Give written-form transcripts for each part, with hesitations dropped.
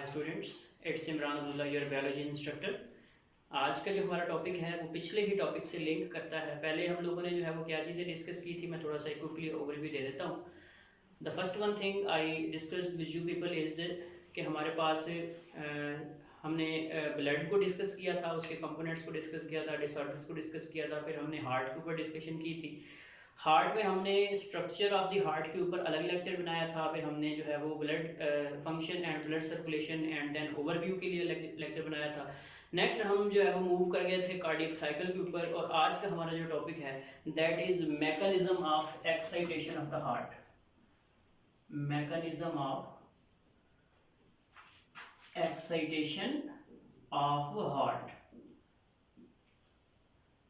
Students, it's Imran Abdullah, your biology instructor. आज का जो हमारा टॉपिक है वो पिछले ही टॉपिक से लिंक करता है। पहले हम लोगों ने जो है वो क्या चीज़ें डिस्कस की थी, मैं थोड़ा सा क्विकली ओवरव्यू दे देता हूँ। The first one thing I discussed with you people is कि हमारे पास हमने ब्लड को डिस्कस किया था, उसके कंपोनेंट्स को डिस्कस किया था, डिसऑर्डर्स को डिस्कस किया था, फिर हमने हार्ट के ऊपर डिस्कशन की थी। हार्ट में हमने स्ट्रक्चर ऑफ द हार्ट के ऊपर अलग लेक्चर बनाया था, फिर हमने जो है वो blood function and blood circulation and then overview के लिए लेक्चर बनाया था। नेक्स्ट हम जो है वो मूव कर गए थे कार्डियक साइकिल के ऊपर, और आज का हमारा जो टॉपिक है that is mechanism of excitation of the heart. Mechanism of excitation of heart,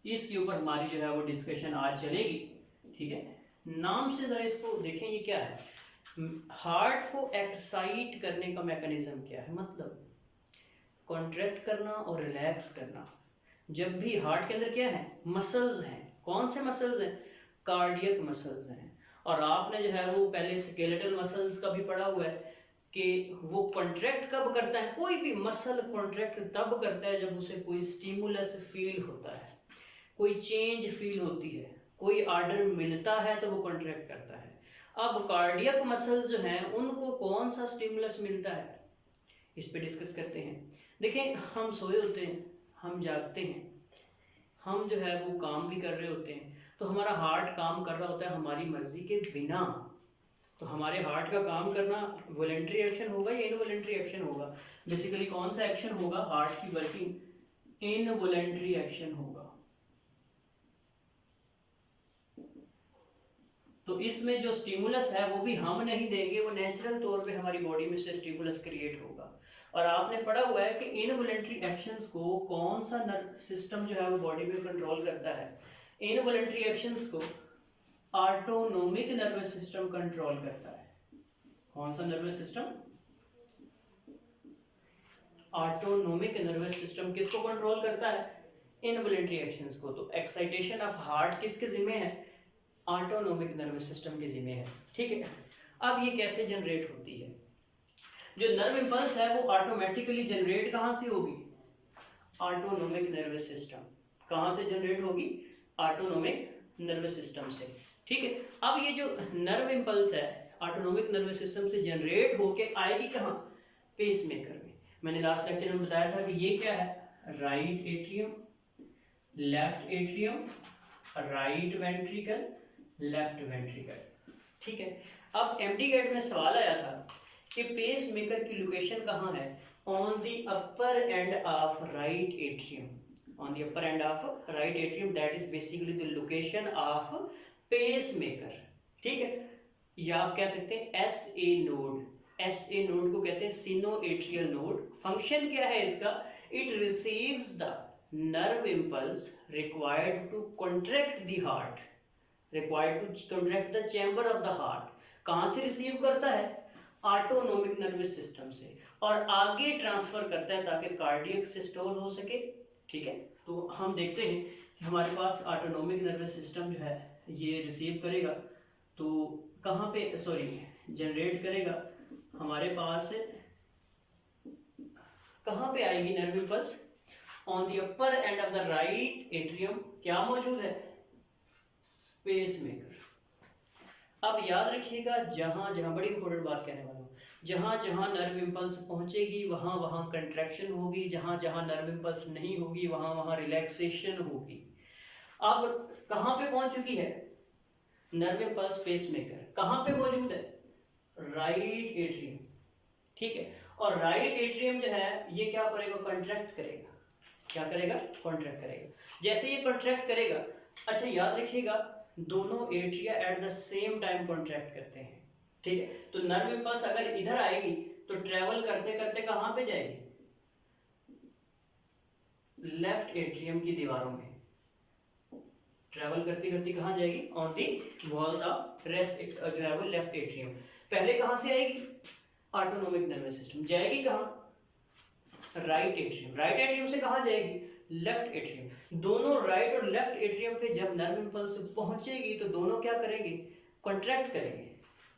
इसके ऊपर हमारी जो है वो डिस्कशन आज चलेगी। ठीक है, नाम से जरा इसको देखें, ये क्या है? हार्ट को एक्साइट करने का मैकेनिज्म क्या है? मतलब कॉन्ट्रैक्ट करना और रिलैक्स करना। जब भी हार्ट के अंदर क्या है, मसल्स हैं। कौन से मसल्स हैं? कार्डियक मसल्स हैं। और आपने जो है वो पहले स्केलेटल मसल्स का भी पढ़ा हुआ है कि वो कॉन्ट्रैक्ट कब करता है। कोई भी मसल कॉन्ट्रैक्ट तब करता है जब उसे कोई स्टिमुलस फील होता है, कोई चेंज फील होती है, कोई आर्डर मिलता है तो वो कॉन्ट्रैक्ट करता है। अब कार्डियक मसल्स जो हैं उनको कौन सा स्टिमुलस मिलता है, इस पे डिस्कस करते हैं। देखें, हम सोए होते हैं, हम जागते हैं, हम जो है वो काम भी कर रहे होते हैं, तो हमारा हार्ट काम कर रहा होता है हमारी मर्जी के बिना। तो हमारे हार्ट का काम करना वॉलंटरी एक्शन होगा या इनवॉलंटरी एक्शन होगा? बेसिकली कौन सा एक्शन होगा? हार्ट की वर्किंग इनवॉलंटरी एक्शन होगा। तो इसमें जो स्टिमुलस है वो भी हम नहीं देंगे, वो नेचुरल तौर पे हमारी बॉडी में से स्टिमुलस क्रिएट होगा। और आपने पढ़ा हुआ है कि इनवॉलंटरी एक्शंस को कौन सा नर्व सिस्टम जो है वो बॉडी में कंट्रोल करता है? इनवॉलंटरी एक्शंस को ऑटोनोमिक नर्वस सिस्टम कंट्रोल करता है। कौन सा nervous system? Autonomic nervous system किसको कंट्रोल करता है? इनवॉलंटरी एक्शंस को। तो एक्साइटेशन ऑफ हार्ट किसके जिम्मे है? ऑटोनोमिक नर्वस सिस्टम के जिम्मे है। ठीक है, अब ये कैसे जनरेट होती है? जो नर्व इंपल्स है वो ऑटोमेटिकली जनरेट कहाँ से होगी? Autonomic nervous system. कहाँ से जनरेट होगी? ऑटोनोमिक नर्वस सिस्टम से। ठीक है, अब ये जो नर्व इंपल्स है ऑटोनोमिक नर्वस सिस्टम से जनरेट होके आएगी कहाँ? पेसमेकर में। मैंने लास्ट लेक्चर में बताया था कि ये क्या है? Right atrium, left atrium, right ventricle, left ventricle. ठीक है, अब एमडी गेट में सवाल आया था कि पेस मेकर की लोकेशन कहाँ है? On the upper end of right atrium. On the upper end of right atrium, that is basically the location of pacemaker. ठीक है, या आप कह सकते हैं S A node. S A node को कहते हैं सिनो एट्रियल नोड। फंक्शन क्या है इसका? It receives the nerve impulse required to contract the heart, required to contract the chamber of the heart। कहाँ से रिसीव करता है? ऑटोनोमिक नर्वस सिस्टम से, और आगे ट्रांसफर करता है ताकि कार्डियक सिस्टोल हो सके। ठीक है, तो हम देखते हैं कि हमारे पास ऑटोनोमिक नर्वस सिस्टम जो है ये रिसीव करेगा तो कहाँ पे जनरेट करेगा? हमारे पास कहाँ पे आएगी nerve impulse? On the upper end of the right atrium क्या मौजूद है? पेसमेकर। अब याद रखिएगा, जहां जहां बड़ी इंपॉर्टेंट बात कहने वाला हूं, जहां जहां नर्व इंपल्स पहुंचेगी वहां वहां कंट्रैक्शन होगी, जहां जहां नर्व इंपल्स नहीं होगी वहां वहां रिलैक्सेशन होगी। अब कहां पे पहुंच चुकी है नर्व इंपल्स? पेसमेकर। कहां पे मौजूद है? Right atrium. ठीक है, और राइट एट्रियम जो है ये क्या करेगा? कॉन्ट्रैक्ट करेगा। क्या करेगा? कॉन्ट्रैक्ट करेगा। जैसे ये कॉन्ट्रैक्ट करेगा, अच्छा याद रखिएगा, दोनों atria at the same time contract करते हैं। ठीक है, तो नर्व इंपल्स अगर इधर आएगी तो ट्रेवल करते करते कहां पे जाएगी? लेफ्ट एट्रियम की दीवारों में ट्रेवल करती करती कहां जाएगी? On the walls of left atrium. पहले कहां से आएगी? Autonomic nervous system. जाएगी कहां? Right atrium. राइट एट्रियम से कहां जाएगी? Left atrium. दोनों राइट और लेफ्ट एट्रियम पे जब नर्व इंपल्स पहुंचेगी तो दोनों क्या करेंगे? कॉन्ट्रैक्ट करेंगे।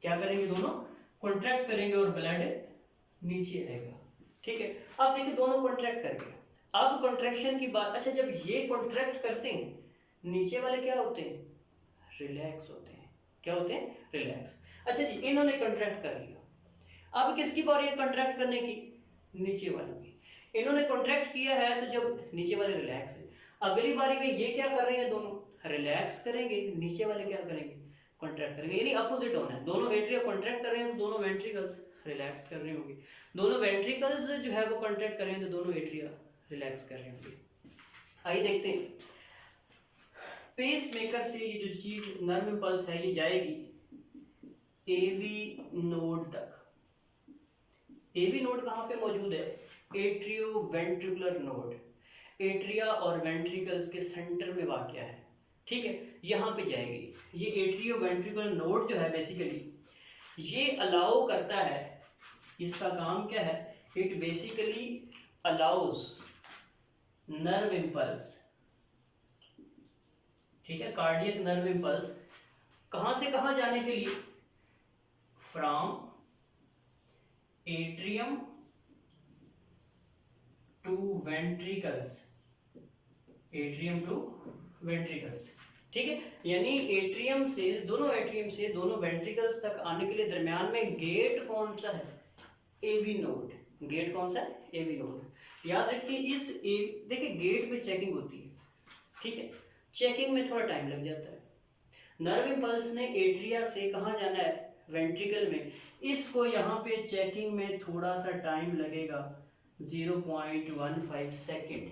क्या करेंगे? दोनों कॉन्ट्रैक्ट करेंगे और ब्लड नीचे आएगा। ठीक है। अब देखिए दोनों कॉन्ट्रैक्ट कर गए। अब कॉन्ट्रैक्शन की बात, अच्छा जब ये कॉन्ट्रैक्ट करते हैं नीचे वाले क्या होते हैं, रिलैक्स होते हैं। क्या होते हैं, रिलैक्स। अच्छा जी इन्होंने कॉन्ट्रैक्ट कर लिया, अब किसकी बारी है कॉन्ट्रैक्ट करने की, नीचे वालों की। इन्होंने कॉन्ट्रैक्ट किया है तो जब नीचे वाले रिलैक्स है, अगली बारी में ये क्या कर रहे हैं, दोनों रिलैक्स करेंगे, नीचे वाले क्या करेंगे, कॉन्ट्रैक्ट करेंगे, यानी अपोजिट होना है। दोनों वेंट्रिकल कॉन्ट्रैक्ट कर रहे हैं तो दोनों वेंट्रिकल्स रिलैक्स कर रहे होंगे, दोनों वेंट्रिकल्स जो है वो कॉन्ट्रैक्ट कर रहे हैं तो दोनों एट्रिया रिलैक्स कर रहे होंगे। आइए देखते हैं, पेस मेकर से ये जो चीज नर्व इम्पल्स है ये जाएगी एवी नोड तक। एवी नोड कहाँ पे मौजूद है, एट्रियो वेंट्रिकुलर नोड, एट्रिया और वेंट्रिकल्स के सेंटर में वाक़या है, ठीक है, यहाँ पे जाएगी। ये एट्रियो वेंट्रिकुलर नोड जो है बेसिकली ये अलाउ करता है, इसका काम क्या है, it basically allows nerve impulse, ठीक है, कार्डियक नर्व इम्पल्स कहां से कहां जाने के लिए, from atrium to ventricles, atrium to ventricles, ठीक है, यानी एट्रियम से दोनों वेंट्रिकल्स तक आने के लिए दरमियान में गेट कौन सा है, एवी नोड। गेट कौन सा है, एवी नोड। याद रखिए इस देखिए गेट पे चेकिंग होती है, ठीक है, चेकिंग में थोड़ा टाइम लग जाता है। नर्व इम्पल्स ने एट्रिया से कहाँ जाना है, वेंट्रिकल में, इसको यहाँ पे चेकिंग में थोड़ा सा टाइम लगेगा 0.15 सेकेंड,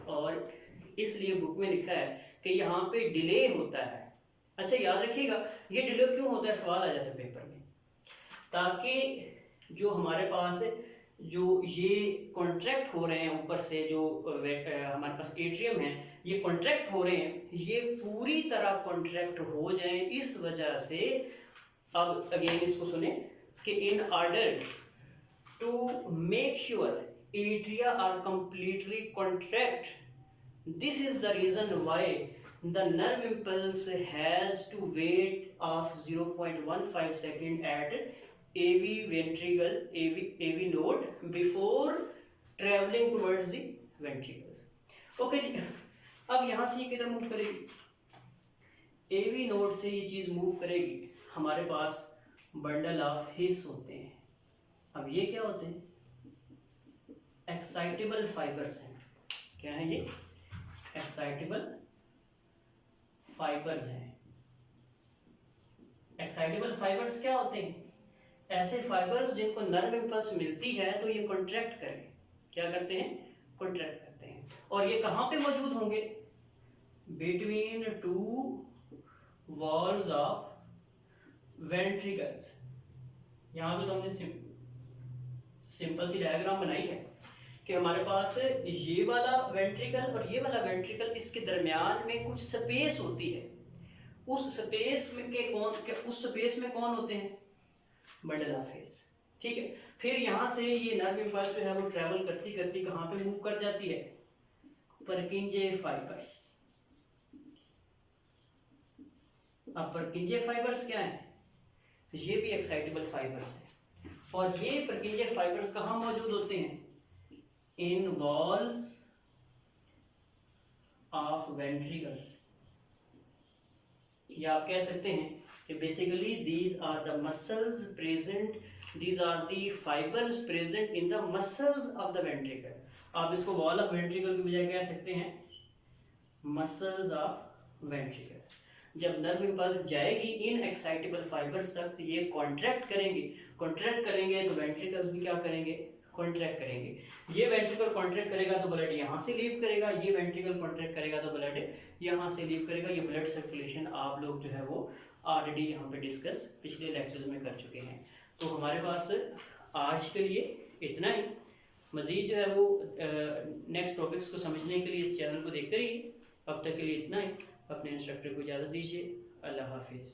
और इसलिए बुक में लिखा है कि यहाँ पे डिले होता है। अच्छा याद रखिएगा ये डिले क्यों होता है, सवाल आ जाता है पेपर में, ताकि जो हमारे पास जो ये कॉन्ट्रैक्ट हो रहे हैं ऊपर से, जो हमारे पास एट्रियम है ये कॉन्ट्रैक्ट हो रहे हैं, ये पूरी तरह कॉन्ट्रैक्ट हो जाए, इस वजह से। अब अगेन इसको सुने कि in order to make sure atria are completely contract, this is the reason why the nerve impulse has to wait of 0.15 second at AV ventricle, AV node before traveling towards the ventricles. Okay जी, अब यहाँ से ये किधर move करेगी, AV node से ये चीज move करेगी, हमारे पास बंडल ऑफ हिस होते हैं। अब ये क्या होते हैं, एक्साइटेबल फाइबर्स हैं। क्या है ये, एक्साइटेबल फाइबर्स हैं। एक्साइटेबल फाइबर्स क्या होते हैं, ऐसे फाइबर्स जिनको नर्व इम्पल्स मिलती है तो ये कॉन्ट्रैक्ट करें, क्या करते हैं, कॉन्ट्रैक्ट करते हैं, और ये कहां पे मौजूद होंगे, between two walls of ventricles. यहां पे तो हमने सिंपल सी डायग्राम बनाई है कि हमारे पास ये वाला वेंट्रिकल और ये वाला वेंट्रिकल, इसके दरमियान में कुछ स्पेस होती है, उस स्पेस में कौन होते हैं, बंडल ऑफ हिस, ठीक है। फिर यहाँ से ये नर्व इम्पल्स जो है वो ट्रेवल करती करती कहाँ पे मूव कर जाती है, परकिंजे फाइबर्स। अब परकिंजे फाइबर्स क्या है, ये भी एक्साइटेबल फाइबर्स है, और ये परकिंजे फाइबर्स कहाँ मौजूद होते हैं, in walls of ventricles, या आप कह सकते हैं कि basically these are the muscles present, these are the fibers present in the muscles of the ventricle। आप इसको wall of ventricle की बजाय कह सकते हैं muscles of ventricle। जब नर्व इम्पल्स जाएगी इन एक्साइटेबल फाइबर्स तक तो ये कॉन्ट्रैक्ट करेंगे तो वेंट्रिकल्स भी क्या करेंगे, कॉन्ट्रैक्ट करेंगे। ये वेंट्रिकल कॉन्ट्रैक्ट करेगा तो ब्लड यहाँ से लीव करेगा, ये वेंट्रिकल कॉन्ट्रैक्ट करेगा तो ब्लड यहाँ से लीव करेगा। ये ब्लड सर्कुलेशन आप लोग जो है वो ऑलरेडी यहाँ पे डिस्कस पिछले लेक्चर्स में कर चुके हैं। तो हमारे पास आज के लिए इतना ही, मज़ीद जो है वो नेक्स्ट टॉपिक्स को समझने के लिए इस चैनल को देखते रहिए। अब तक के लिए इतना ही, अपने इंस्ट्रक्टर को इजाज़त दीजिए, अल्लाह हाफिज़।